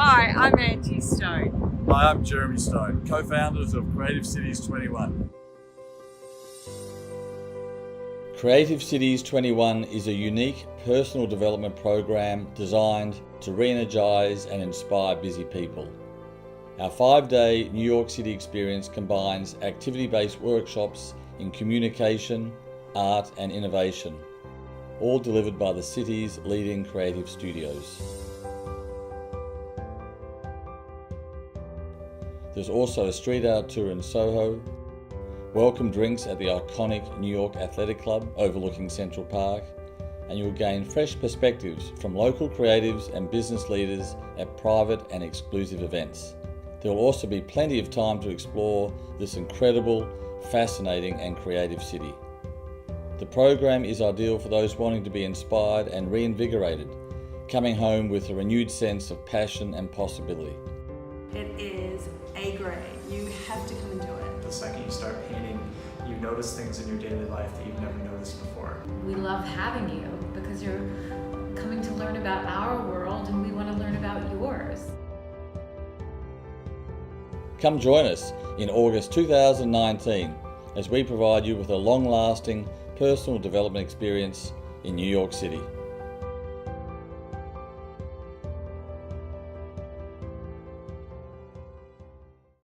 Hi, I'm Angie Stone. Hi, I'm Jeremy Stone, co-founders of Creative Cities 21. Creative Cities 21 is a unique personal development program designed to re-energise and inspire busy people. Our 5-day New York City experience combines activity-based workshops in communication, art and innovation, all delivered by the city's leading creative studios. There's also a street art tour in Soho, welcome drinks at the iconic New York Athletic Club overlooking Central Park, and you'll gain fresh perspectives from local creatives and business leaders at private and exclusive events. There will also be plenty of time to explore this incredible, fascinating and creative city. The program is ideal for those wanting to be inspired and reinvigorated, coming home with a renewed sense of passion and possibility. It is A grade. You have to come and do it. The second you start painting, you notice things in your daily life that you've never noticed before. We love having you because you're coming to learn about our world and we want to learn about yours. Come join us in August 2019 as we provide you with a long-lasting personal development experience in New York City.